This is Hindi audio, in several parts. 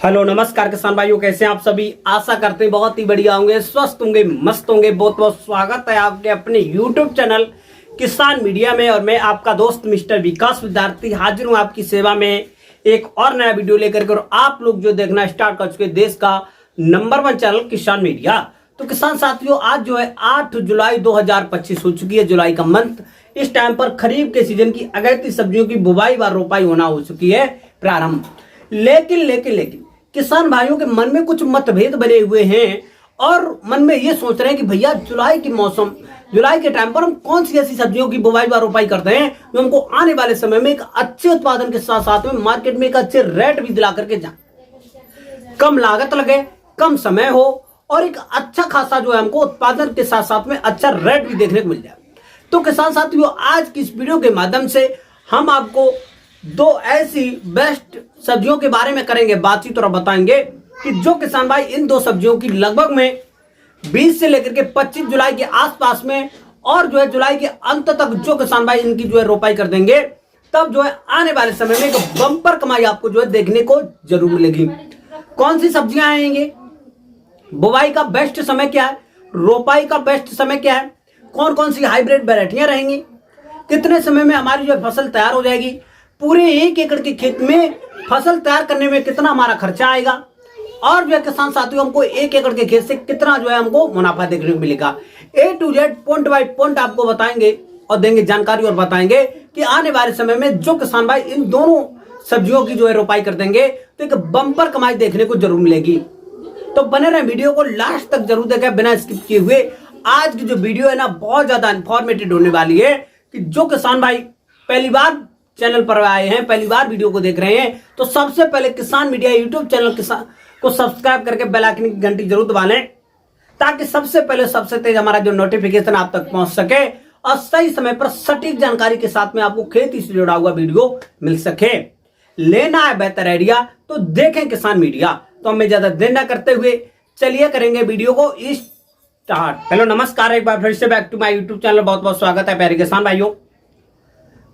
हेलो नमस्कार किसान भाइयों, कैसे हैं आप सभी। आशा करते हैं बहुत ही बढ़िया होंगे, स्वस्थ होंगे, मस्त होंगे। बहुत बहुत स्वागत है आपके अपने यूट्यूब चैनल किसान मीडिया में। और मैं आपका दोस्त मिस्टर विकास विद्यार्थी हाजिर हूं आपकी सेवा में एक और नया वीडियो लेकर के। और आप लोग जो देखना स्टार्ट कर चुके देश का नंबर 1 चैनल किसान मीडिया। तो किसान साथियों, आज जो है 8 जुलाई 2025 हो चुकी है, जुलाई का मंथ। इस टाइम पर खरीफ के सीजन की अगैती सब्जियों की बुवाई व रोपाई होना हो चुकी है प्रारंभ। लेकिन किसान भाइयों के मन में कुछ मतभेद बने हुए हैं और मन में ये सोच रहे हैं कि भैया जुलाई के टाइम पर हम कौन सी ऐसी सब्जियों की बुवाई व रोपाई करते हैं जो हमको आने वाले समय में एक अच्छे उत्पादन के साथ साथ में मार्केट में एक अच्छे रेट भी दिला करके जाए, कम लागत लगे, कम समय हो और एक अच्छा खासा जो है हमको उत्पादन के साथ साथ में अच्छा रेट भी देखने को मिल जाए। तो किसान साथियों, आज की इस वीडियो के माध्यम से हम आपको दो ऐसी बेस्ट सब्जियों के बारे में करेंगे बातचीत और बताएंगे कि जो किसान भाई इन दो सब्जियों की लगभग में 20 से लेकर के 25 जुलाई के आसपास में और जो है जुलाई के अंत तक जो किसान भाई इनकी जो है रोपाई कर देंगे, तब जो है आने वाले समय में एक बम्पर कमाई आपको जो है देखने को जरूर मिलेगी। कौन सी सब्जियां आएंगी, बुवाई का बेस्ट समय क्या है, रोपाई का बेस्ट समय क्या है, कौन कौन सी हाइब्रिड वैरायटियां रहेंगी, कितने समय में हमारी जो है फसल तैयार हो जाएगी, पूरे 1 एकड़ के खेत में फसल तैयार करने में कितना हमारा खर्चा आएगा और जो है किसान साथियों हमको 1 एकड़ के खेत से कितना जो है हमको मुनाफा देखने को मिलेगा। A to Z point by point आपको बताएंगे और देंगे जानकारी और बताएंगे कि आने वाले समय में जो किसान भाई इन दोनों सब्जियों की जो है रोपाई कर देंगे तो एक बम्पर कमाई देखने को जरूर मिलेगी। तो बने रहे, वीडियो को लास्ट तक जरूर देखें बिना स्किप किए हुए। आज की जो वीडियो है ना बहुत ज्यादा इंफॉर्मेटिव होने वाली है कि जो किसान भाई पहली बार चैनल पर आए हैं, पहली बार वीडियो को देख रहे हैं, तो सबसे पहले किसान मीडिया यूट्यूब चैनल किसान को सब्सक्राइब करके बेल आइकन की घंटी जरूर दबा लें ताकि सबसे पहले सबसे तेज हमारा जो नोटिफिकेशन आप तक पहुंच सके और सही समय पर सटीक जानकारी के साथ में आपको खेती से जुड़ा हुआ वीडियो मिल सके। लेना है बेहतर आइडिया तो देखें किसान मीडिया। तो हमें ज्यादा देर न करते हुए चलिए करेंगे वीडियो को स्टार्ट। हेलो नमस्कार, एक बार फिर से back to my YouTube channel. बहुत बहुत स्वागत है प्यारे किसान भाइयों।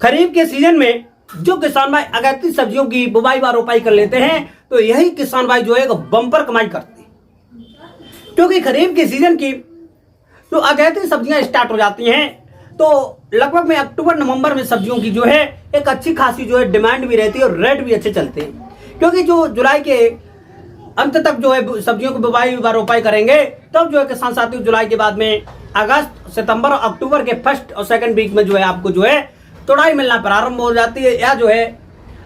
खरीफ के सीजन में जो किसान भाई अगैती सब्जियों की बुवाई व रोपाई कर लेते हैं तो यही किसान भाई जो है बम्पर कमाई करते हैं, क्योंकि खरीफ के सीजन की जो अगैती सब्जियां स्टार्ट हो जाती हैं तो लगभग में अक्टूबर नवंबर में सब्जियों की जो है एक अच्छी खासी जो है डिमांड भी रहती है और रेट भी अच्छे चलते हैं। क्योंकि जो जुलाई के अंत तक जो है सब्जियों की बुवाई व रोपाई करेंगे तब जो है किसान साथियों जुलाई के बाद में अगस्त, सितंबर और अक्टूबर के फर्स्ट और सेकंड वीक में जो है आपको जो है तोड़ाई मिलना प्रारंभ हो जाती है या जो है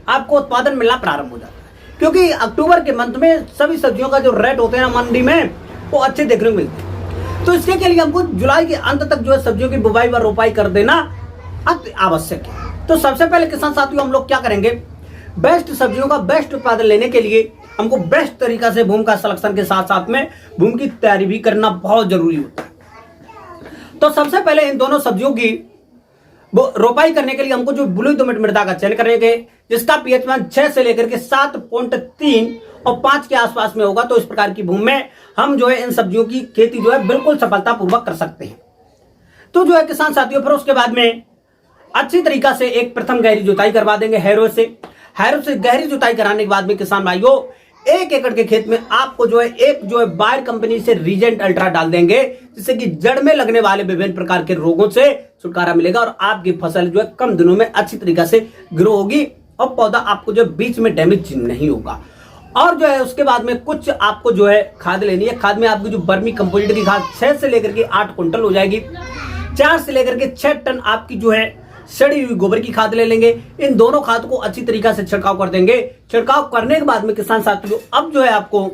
आपको उत्पादन मिलना प्रारंभ हो जाता है। क्योंकि अक्टूबर के मंथ में सभी सब्जियों का जो रेट होते हैं ना मंडी में वो अच्छे देखने को मिलते हैं। तो इसके लिए हमको जुलाई के अंत तक जो है सब्जियों की बुवाई व रोपाई कर देना अति आवश्यक है। तो सबसे पहले किसान साथियों हम लोग क्या करेंगे, बेस्ट सब्जियों का बेस्ट उत्पादन लेने के लिए हमको बेस्ट तरीका से भूमि का सिलेक्शन के साथ साथ में भूमि की तैयारी भी करना बहुत जरूरी होता है। तो सबसे पहले इन दोनों सब्जियों की रोपाई करने के लिए हमको जो बलुई दोमट मृदा का चयन करेंगे जिसका पीएच मान 6 से लेकर के 7.3 और 5 के आसपास में होगा। तो इस प्रकार की भूमि में हम जो है इन सब्जियों की खेती जो है बिल्कुल सफलतापूर्वक कर सकते हैं। तो जो है किसान साथियों फिर उसके बाद में अच्छी तरीका से एक प्रथम गहरी जुताई करवा देंगे हैरो से गहरी जुताई कराने के बाद में किसान भाइयों 1 एकड़ के खेत में आपको जो है बायर कंपनी से रीजेंट अल्ट्रा डाल देंगे, जिससे कि जड़ में लगने वाले विभिन्न प्रकार के रोगों से छुटकारा मिलेगा और आपकी फसल जो है कम दिनों में अच्छी तरीका से ग्रो होगी और पौधा आपको जो बीच में डैमेज नहीं होगा। और जो है उसके बाद में कुछ आपको जो है खाद लेनी है। खाद में आपकी जो वर्मी कंपोजिट की खाद 6 से लेकर के 8 क्विंटल हो जाएगी। 4 से लेकर के 6 टन आपकी जो है सड़ी हुई गोबर की खाद ले लेंगे। इन दोनों खाद को अच्छी तरीका से छिड़काव कर देंगे। छिड़काव करने के बाद में किसान साथियों अब जो है आपको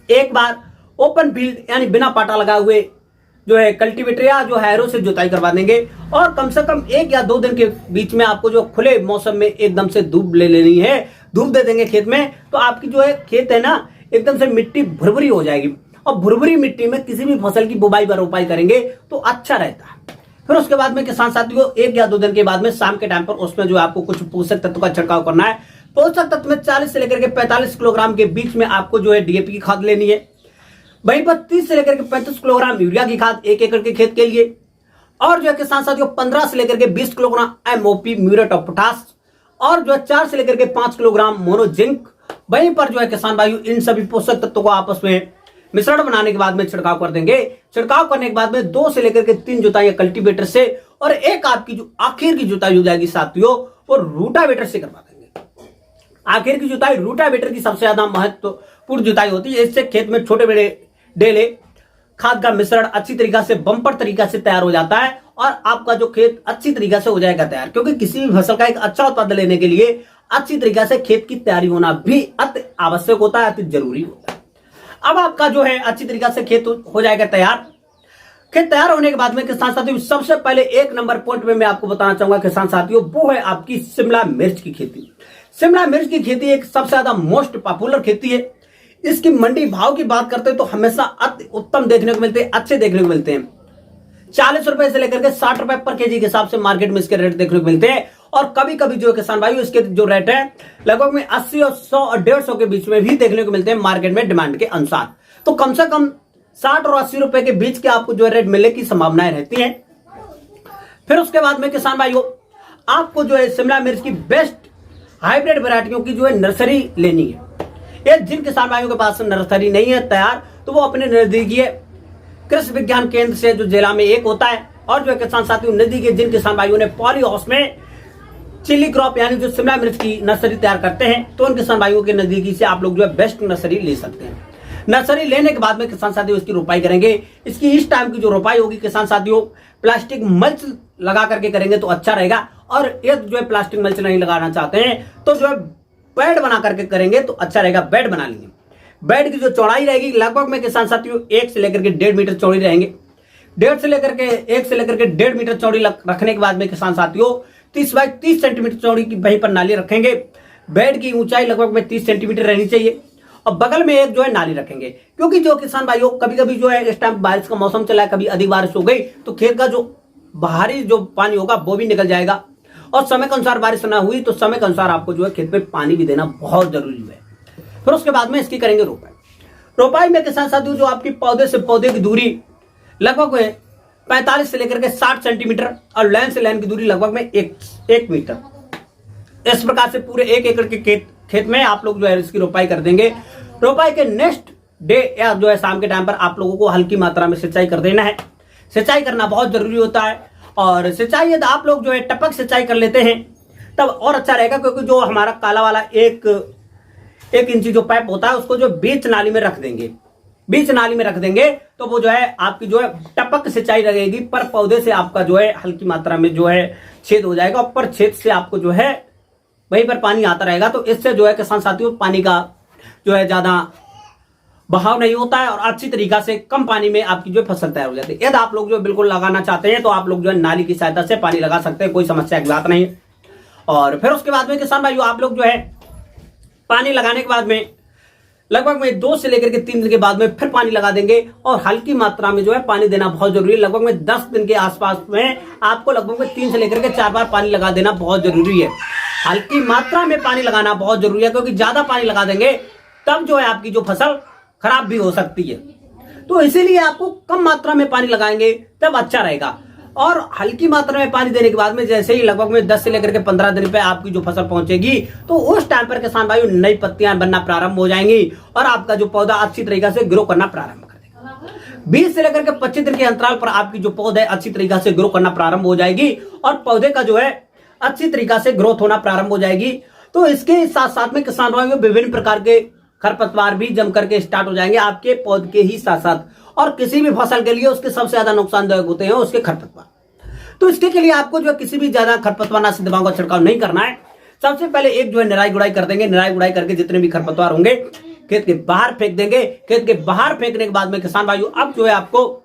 एक बार ओपन फील्ड यानी बिना पाटा लगाए हुए जो है कल्टीवेटर या जो हैरो से जुताई करवा देंगे और कम से कम 1 या 2 दिन के बीच में आपको जो खुले मौसम में एकदम से धूप ले लेनी है, धूप दे देंगे खेत में। तो आपकी जो है खेत है ना एकदम से मिट्टी भुरभुरी हो जाएगी और भुरभुरी मिट्टी में किसी भी फसल की बुवाई व रोपाई करेंगे तो अच्छा रहता है। फिर उसके बाद में किसान साथियों 1 या 2 दिन के बाद में शाम के टाइम पर उसमें जो आपको कुछ पोषक तत्व का छिड़काव करना है। पोषक तत्व में 40 से लेकर के 45 किलोग्राम के बीच में आपको जो है डीएपी की खाद लेनी है। वहीं पर 30 से लेकर के 35 किलोग्राम यूरिया की खाद 1 एकड़ के खेत के लिए और जो है किसान साथियों 15 से लेकर के 20 kilogram MOP muriate of potash और जो है 4 से लेकर के 5 किलोग्राम मोनो जिंक वहीं पर जो है किसान भाइयों इन सभी पोषक तत्वों को आपस में मिश्रण बनाने के बाद में छिड़काव कर देंगे। छिड़काव करने के बाद में 2 से लेकर के 3 जुताइयां कल्टीवेटर से और एक आपकी जो आखिर की जुताई हो जाएगी साथियों वो रूटावेटर से करवा देंगे। आखिर की जुताई रूटावेटर की सबसे ज्यादा महत्वपूर्ण जुताई होती है। इससे खेत में छोटे बड़े डेले खाद का मिश्रण अच्छी तरीका से बम्पर तरीका से तैयार हो जाता है और आपका जो खेत अच्छी तरीका से हो जाएगा तैयार, क्योंकि किसी भी फसल का एक अच्छा उत्पादन लेने के लिए अच्छी तरीका से खेत की तैयारी होना भी अति आवश्यक होता है, अति जरूरी होता है। अब आपका जो है अच्छी तरीका से खेत हो जाएगा तैयार। खेत तैयार होने के बाद में किसान साथियों सबसे पहले 1 नंबर पॉइंट में मैं आपको बताना चाहूंगा किसान साथियों, वो है आपकी शिमला मिर्च की खेती। शिमला मिर्च की खेती एक सबसे ज्यादा मोस्ट पॉपुलर खेती है। इसकी मंडी भाव की बात करते हैं तो हमेशा अति उत्तम देखने को मिलते हैं, अच्छे देखने को मिलते हैं। 40 रुपए से लेकर के 60 रुपए पर केजी के हिसाब से मार्केट में इसके रेट देखने को मिलते हैं। और कभी कभी जो किसान भाई इसके जो रेट है लगभग में 80 और 100 और 150 के बीच में भी देखने को मिलते हैं मार्केट में डिमांड के अनुसार। तो कम से कम 60 और 80 रुपए के बीच के आपको जो रेट मिलने की संभावनाएं रहती हैं। फिर उसके बाद में किसान भाइयों आपको जो है शिमला मिर्च की बेस्ट हाइब्रिड वैरायटियों की जो है नर्सरी लेनी है। ये जिन किसान भाइयों के पास नर्सरी नहीं है तैयार तो वो अपने नजदीकी कृषि विज्ञान केंद्र से जो जिला में एक होता है और जो किसान साथियों नजदीकी जिन किसान भाइयों ने पॉली हाउस में चिली क्रॉप यानी जो शिमला मिर्च की नर्सरी तैयार करते हैं तो उन किसान भाइयों के नजदीकी से आप लोग जो है बेस्ट नर्सरी ले सकते हैं। नर्सरी लेने के बाद में किसान साथियों इसकी रोपाई करेंगे। इसकी इस टाइम की जो रोपाई होगी किसान साथियों प्लास्टिक मल्च लगा करके करेंगे तो अच्छा रहेगा। और ये जो है प्लास्टिक मल्च नहीं लगाना चाहते हैं तो जो है बेड बना करके करेंगे तो अच्छा रहेगा। बेड बना लेंगे। बेड की जो चौड़ाई रहेगी लगभग में किसान साथियों 1 से लेकर के 1.5 मीटर चौड़ी रहेंगे। 1 से लेकर के 1.5 मीटर चौड़ी रखने के बाद में किसान साथियों 30 बाई 30 सेंटीमीटर चौड़ी की वहीं पर नाली रखेंगे। बेड की ऊंचाई लगभग में 30 सेंटीमीटर रहनी चाहिए और बगल में एक जो है नाली रखेंगे, क्योंकि जो किसान भाइयों कभी कभी जो है इस टाइम बारिश का मौसम चला है, कभी अधिक बारिश हो गई तो खेत का जो बाहरी जो पानी होगा वो भी निकल जाएगा। और समय के अनुसार बारिश ना हुई तो समय के अनुसार आपको जो है खेत में पानी भी देना बहुत जरूरी है। फिर उसके बाद में इसकी करेंगे रोपाई। रोपाई में किसान साथियों जो आपकी पौधे से पौधे की दूरी लगभग में 45 से लेकर के 60 सेंटीमीटर और लाइन से लाइन की दूरी लगभग में 1 मीटर। इस प्रकार से पूरे 1 एकड़ के खेत में आप लोग जो है इसकी रोपाई कर देंगे। रोपाई के नेक्स्ट डे या जो है शाम के टाइम पर आप लोगों को हल्की मात्रा में सिंचाई कर देना है। सिंचाई करना बहुत जरूरी होता है और सिंचाई यदि आप लोग जो है टपक सिंचाई कर लेते हैं तब और अच्छा रहेगा, क्योंकि जो हमारा काला वाला 1 इंची जो पाइप होता है उसको जो बीच नाली में रख देंगे। बीच नाली में रख देंगे तो वो जो है आपकी जो है टपक सिंचाई रहेगी, पर पौधे से आपका जो है हल्की मात्रा में जो है छेद हो जाएगा और पर छेद से आपको जो है वहीं पर पानी आता रहेगा। तो इससे जो है किसान साथियों पानी का जो है ज्यादा बहाव नहीं होता है और अच्छी तरीका से कम पानी में आपकी जो फसल तैयार हो जाती है। यदि आप लोग जो बिल्कुल लगाना चाहते हैं तो आप लोग जो है नाली की सहायता से पानी लगा सकते हैं, कोई समस्या की बात नहीं है। और फिर उसके बाद में किसान भाइयों आप लोग जो है पानी लगाने के बाद में लगभग में 2 से लेकर के 3 दिन के बाद में फिर पानी लगा देंगे और हल्की मात्रा में जो है पानी देना बहुत जरूरी है। लगभग में 10 दिन के आसपास में आपको लगभग में 3 से लेकर के 4 बार पानी लगा देना बहुत जरूरी है। हल्की मात्रा में पानी लगाना बहुत जरूरी है, क्योंकि ज्यादा पानी लगा देंगे तब जो है आपकी जो फसल खराब भी हो सकती है। तो इसीलिए आपको कम मात्रा में पानी लगाएंगे तब अच्छा रहेगा। और हल्की मात्रा में पानी देने के बाद में जैसे ही लगभग में 10 से लेकर के 15 दिन पे आपकी जो फसल पहुंचेगी तो उस टाइम पर किसान भाइयों नई पत्तियां बनना प्रारंभ हो जाएंगी और आपका जो पौधा अच्छी तरीके से ग्रो करना प्रारंभ कर देगा। 20 से लेकर के 25 दिन के अंतराल पर आपकी जो पौधे अच्छी तरीके से ग्रो करना प्रारंभ हो जाएगी और पौधे का जो है अच्छी तरीके से ग्रोथ होना प्रारंभ हो जाएगी। तो इसके साथ साथ में किसान भाइयों विभिन्न प्रकार के खरपतवार भी जम करके स्टार्ट हो जाएंगे आपके पौधे के ही साथ साथ, और किसी भी फसल के लिए उसके सबसे ज्यादा नुकसानदायक होते हैं उसके खरपतवार। तो इसके लिए आपको जो किसी भी ज्यादा खरपतवारनाशी दवाओं का छिड़काव नहीं करना है। सबसे पहले एक जो है निराई गुड़ाई कर देंगे। निराई गुड़ाई करके जितने भी खरपतवार होंगे खेत के बाहर फेंक देंगे। खेत के बाहर फेंकने के बाद में किसान भाइयों अब जो है आपको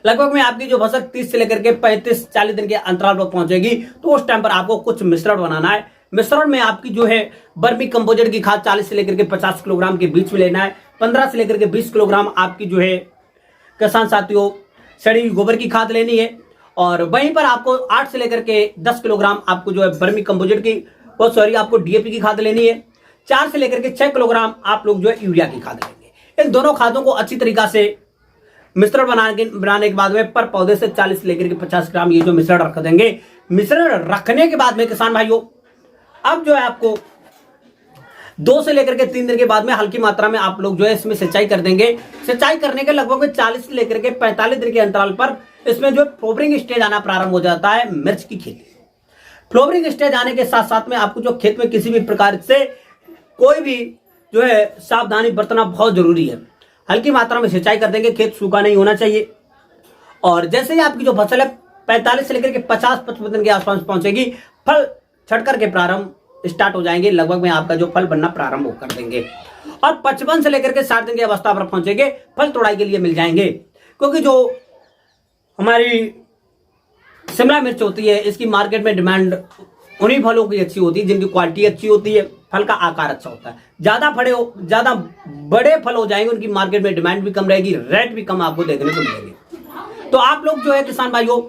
लगभग में आपकी जो फसल 30 से लेकर के 35-40 दिन के अंतराल पर पहुंचेगी तो उस टाइम पर आपको कुछ मिश्रण बनाना है। मिश्रण में आपकी जो है वर्मी कंपोजिट की खाद 40 से लेकर के 50 किलोग्राम के बीच में लेना है। 15 से लेकर के 20 किलोग्राम आपकी जो है किसान साथियों सड़ी हुई गोबर की खाद लेनी है। और वहीं पर आपको 8 से लेकर के 10 किलोग्राम आपको जो है वर्मी कंपोजिट की आपको डीएपी की खाद लेनी है। 4 से लेकर के 6 किलोग्राम आप लोग जो है यूरिया की खाद लेंगे। इन दोनों खादों को अच्छी तरीका से मिश्रण बनाने के बाद में पर पौधे से 40 से लेकर के 50 ग्राम ये जो मिश्रण रख देंगे। मिश्रण रखने के बाद में किसान भाइयों अब जो है आपको 2 से लेकर के 3 दिन के बाद में हल्की मात्रा में आप लोग जो है इसमें सिंचाई कर देंगे। सिंचाई करने के लगभग 40 से लेकर के 45 दिन के अंतराल पर इसमें जो फ्लावरिंग स्टेज आना प्रारंभ हो जाता है मिर्च की खेती। फ्लावरिंग स्टेज आने के साथ साथ में आपको जो खेत में किसी भी प्रकार से कोई भी जो है सावधानी बरतना बहुत जरूरी है। हल्की मात्रा में सिंचाई कर देंगे, खेत सूखा नहीं होना चाहिए। और जैसे ही आपकी जो फसल है 45 से लेकर के 50-55 दिन के आसपास पहुंचेगी, फल छटकर के प्रारंभ स्टार्ट हो जाएंगे। लगभग में आपका जो फल बनना प्रारंभ कर देंगे और 55 से लेकर के 60 दिन की अवस्था पर पहुंचेंगे, फल तोड़ाई के लिए मिल जाएंगे। क्योंकि जो हमारी शिमला मिर्च होती है इसकी मार्केट में डिमांड उन्हीं फलों की अच्छी होती है जिनकी क्वालिटी अच्छी होती है, फल का आकार अच्छा होता है। ज्यादा बड़े फल हो जाएंगे, उनकी मार्केट में डिमांड भी कम रहेगी, रेट भी कम आपको देखने को मिलेगी। तो आप लोग जो है किसान भाइयों,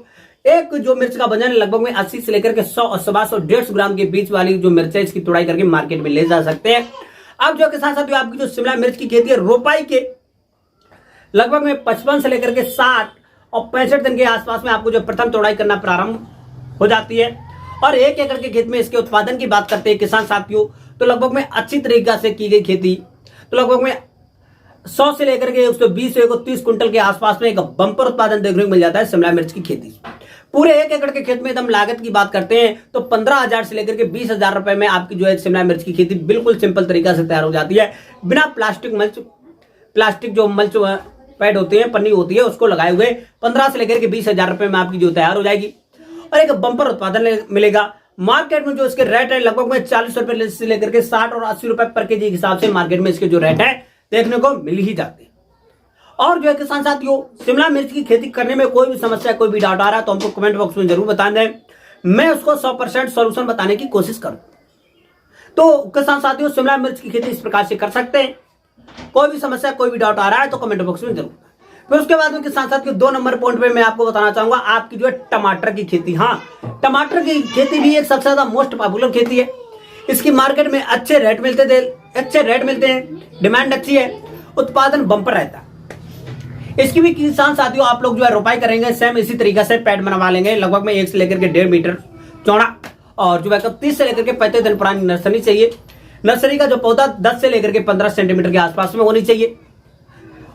एक जो मिर्च का वजन लगभग में 80 से लेकर के 100 और 150 ग्राम के बीच वाली जो मिर्च है इसकी तोड़ाई करके मार्केट में ले जा सकते हैं। अब जो किसान साथियों आपकी जो शिमला मिर्च की खेती है रोपाई के लगभग में 55 से लेकर के 60 और 65 दिन के आसपास में आपको जो प्रथम तोड़ाई करना प्रारंभ हो जाती है। और 1 एकड़ के खेत में इसके उत्पादन की बात करते हैं किसान साथियों, तो लगभग में अच्छी तरीका से की गई खेती तो लगभग में 100 से लेकर के 120 से 130 कुंटल के आसपास में एक बंपर उत्पादन देखने को मिल जाता है शिमला मिर्च की खेती। पूरे 1 एकड़ के खेत में एकदम लागत की बात करते हैं तो 15,000 से लेकर के 20,000 रुपए में आपकी जो है शिमला मिर्च की खेती बिल्कुल सिंपल तरीका से तैयार हो जाती है, बिना प्लास्टिक जो मल्च पैड होते हैं, पन्नी होती है, उसको लगाए हुए 15 से लेकर के 20,000 रुपए में आपकी जो तैयार हो जाएगी और एक बंपर उत्पादन मिलेगा। मार्केट में जो इसके रेट है लगभग में 40 रुपए से लेकर के 60 और 80 रुपए पर केजी के हिसाब से मार्केट में इसके जो रेट है देखने को मिल ही जाते हैं। और जो है किसान साथियों, शिमला मिर्च की खेती करने में कोई भी समस्या, कोई भी डाउट आ रहा है तो हमको कमेंट बॉक्स में जरूर बता दें, मैं उसको 100% सॉल्यूशन बताने की कोशिश करूं। तो किसान साथियों, शिमला मिर्च की खेती इस प्रकार से कर सकते हैं। कोई भी समस्या, कोई भी डाउट आ रहा है तो कमेंट बॉक्स में जरूर। फिर उसके बाद में किसान साथियों 2 नंबर पॉइंट पे मैं आपको बताना चाहूंगा आपकी जो है टमाटर की खेती। हाँ, टमाटर की खेती भी एक सबसे ज्यादा मोस्ट पॉपुलर खेती है। इसकी मार्केट में अच्छे रेट मिलते हैं, डिमांड अच्छी है, उत्पादन बंपर रहता है। इसकी भी किसान साथियों आप लोग जो है रोपाई करेंगे सेम इसी तरीके से पैड बनवा लेंगे, लगभग में 1 से लेकर के 1.5 मीटर चौड़ा और जो है 30 से लेकर के 35 दिन पुरानी नर्सरी चाहिए। नर्सरी का जो पौधा 10 से लेकर के 15 सेंटीमीटर के आसपास में होनी चाहिए।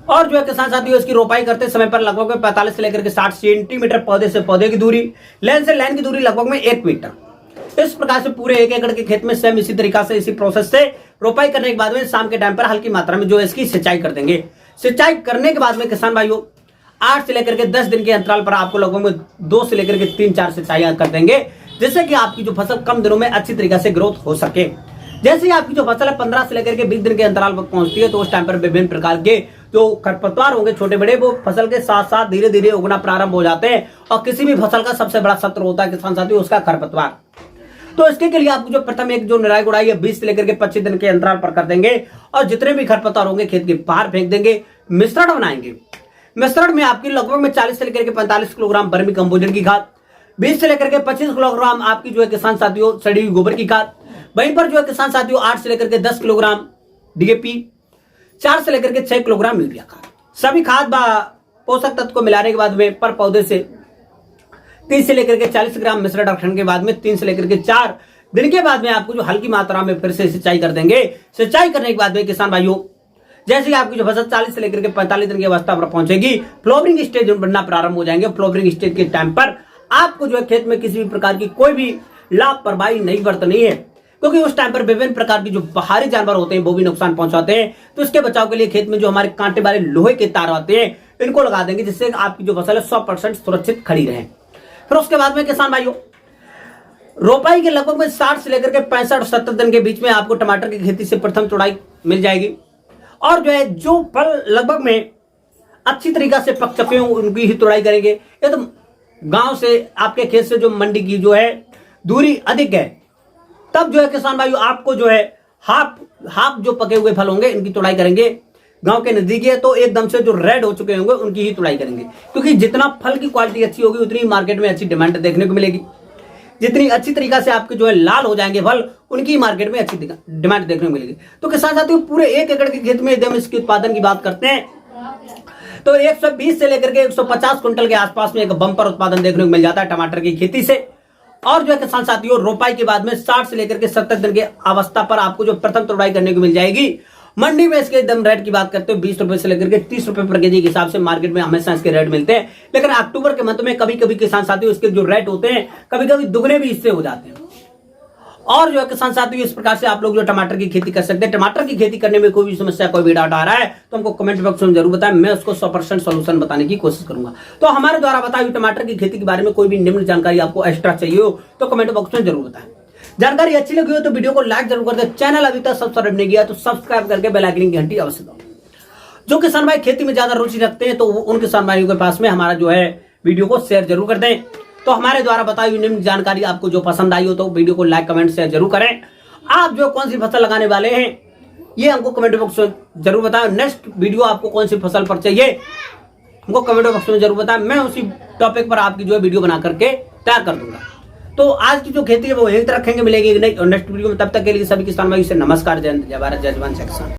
और जो है किसान साथियों इसकी रोपाई करते समय पर लगभग में 45 से लेकर के 60 सेंटीमीटर पौधे से पौधे की दूरी, लाइन से लाइन की दूरी लगभग में 1 मीटर। इस प्रकार से पूरे 1 एकड़ के खेत में सेम इसी तरीका से इसी प्रोसेस से रोपाई करने के बाद में शाम के टाइम पर हल्की मात्रा में जो है इसकी सिंचाई कर देंगे। सिंचाई करने के बाद में किसान भाइयों 8 से लेकर के 10 दिन के अंतराल पर आपको लगभग में 2 से लेकर के 3-4 सिंचाई कर देंगे, जिससे कि आपकी जो फसल कम दिनों में अच्छी तरीके से ग्रोथ हो सके। जैसे ही आपकी जो फसल है 15 से लेकर के 20 दिन के अंतराल पर पहुंचती है तो उस टाइम पर विभिन्न प्रकार के जो खरपतवार होंगे छोटे बड़े, वो फसल के साथ साथ धीरे धीरे उगना प्रारंभ हो जाते हैं। और किसी भी फसल का सबसे बड़ा शत्रु होता है किसान साथियों उसका खरपतवार। तो इसके लिए आपको जो प्रथम एक जो निराई गुड़ाई है 20 से लेकर के 25 दिन के अंतराल पर कर देंगे और जितने भी खरपतवार होंगे खेत के बाहर फेंक देंगे। मिश्रण बनाएंगे, मिश्रण में आपकी लगभग में 40 से लेकर के 45 किलोग्राम वर्मी कंपोजिट की खाद, 20 से लेकर के 25 किलोग्राम आपकी जो है किसान साथियों सड़ी हुई गोबर की खाद, वहीं पर जो है किसान साथियों 8 से लेकर के 10 किलोग्राम डीएपी, 4 से लेकर के 6 किलोग्राम यूरिया खाद, सभी खाद पोषक तत्व को मिलाने के बाद में पर पौधे से 30 से लेकर के 40 ग्राम मिश्रण रखने के बाद में 3 से लेकर के 4 दिन के बाद में आपको जो हल्की मात्रा में फिर से सिंचाई कर देंगे। सिंचाई करने के बाद में किसान भाइयों जैसे ही आपकी जो फसल 40 से लेकर के 45 दिन की अवस्था पर पहुंचेगी, फ्लावरिंग स्टेज बनना प्रारंभ हो जाएंगे। फ्लावरिंग स्टेज के टाइम पर आपको जो है खेत में किसी भी प्रकार की कोई भी लापरवाही नहीं बरतनी है, क्योंकि उस टाइम पर विभिन्न प्रकार की जो बाहरी जानवर होते हैं वो भी नुकसान पहुंचाते हैं। तो इसके बचाव के लिए खेत में जो हमारे कांटे वाले लोहे के तार आते हैं इनको लगा देंगे, जिससे आपकी जो फसल है 100% सुरक्षित खड़ी रहे। फिर उसके बाद में किसान भाइयों रोपाई के लगभग में 60 से लेकर के 65 और 70 दिन के बीच में आपको टमाटर की खेती से प्रथम तोड़ाई मिल जाएगी। और जो है जो फल लगभग में अच्छी तरीका से पक चुके हों उनकी ही तोड़ाई करेंगे। ये तो गांव से आपके खेत से जो मंडी की जो है दूरी अधिक है, तब जो है किसान भाइयों आपको जो है हाफ जो पके हुए फल होंगे इनकी तोड़ाई करेंगे। गांव के नजदीक है तो एकदम से जो रेड हो चुके होंगे उनकी ही तोड़ाई करेंगे, क्योंकि जितना फल की क्वालिटी अच्छी होगी उतनी मार्केट में अच्छी डिमांड देखने को मिलेगी। जितनी अच्छी तरीका से आपके जो है लाल हो जाएंगे फल उनकी मार्केट में अच्छी डिमांड देखने को मिलेगी। तो किसान साथियों पूरे 1 एकड़ के खेत में एकदम इसके उत्पादन की बात करते हैं तो 120 से लेकर के 150 कुंटल के आसपास में एक बंपर उत्पादन देखने को मिल जाता है टमाटर की खेती से। और जो है किसान साथियों, रोपाई के बाद में 60 से लेकर के 70 दिन की अवस्था पर आपको जो प्रथम तुड़ाई करने को मिल जाएगी। मंडी में इसके एकदम रेट की बात करते हो 20 रुपए से लेकर के 30 रुपए प्रति केजी के हिसाब से मार्केट में हमेशा इसके रेट मिलते हैं। लेकिन अक्टूबर के मंथ में कभी कभी किसान साथियों इसके जो रेट होते हैं कभी कभी दुगने भी इससे हो जाते हैं। और जो है किसान साथियों, इस प्रकार से आप लोग जो टमाटर की खेती कर सकते हैं। टमाटर की खेती करने में कोई भी समस्या, कोई भी डाउट आ रहा है तो हमको कमेंट बॉक्स में जरूर बताएं, मैं उसको 100% सोल्यूशन बताने की कोशिश करूंगा। तो हमारे द्वारा बताई हुई टमाटर की खेती के बारे में कोई भी निम्न जानकारी आपको एक्स्ट्रा चाहिए हो तो कमेंट बॉक्स में जरूर बताएं। जानकारी अच्छी लगी हो तो वीडियो को लाइक जरूर कर दे। चैनल अभी तक सब्सक्राइब नहीं किया तो सब्सक्राइब करके बेल आइकन की घंटी अवश्य दबाओ। जो किसान भाई खेती में ज्यादा रुचि रखते हैं तो उन किसान भाइयों के पास में हमारा जो है वीडियो को शेयर जरूर कर दें। तो हमारे द्वारा बताई हुई निम्न जानकारी आपको जो पसंद आई हो तो वीडियो को लाइक, कमेंट, शेयर जरूर करें। आप जो कौन सी फसल लगाने वाले हैं ये हमको कमेंट बॉक्स में जरूर बताएं। नेक्स्ट वीडियो आपको कौन सी फसल पर चाहिए हमको कमेंट बॉक्स में जरूर बताएं, मैं उसी टॉपिक पर आपकी जो है वीडियो बना करके तैयार कर दूंगा। तो आज की जो खेती है वो यहीं तक रखेंगे, मिलेगी नहीं और नेक्स्ट वीडियो में। तब तक के लिए सभी किसान भाई से नमस्कार, जय हिंद, जय भारत, जय जवान, जय किसान।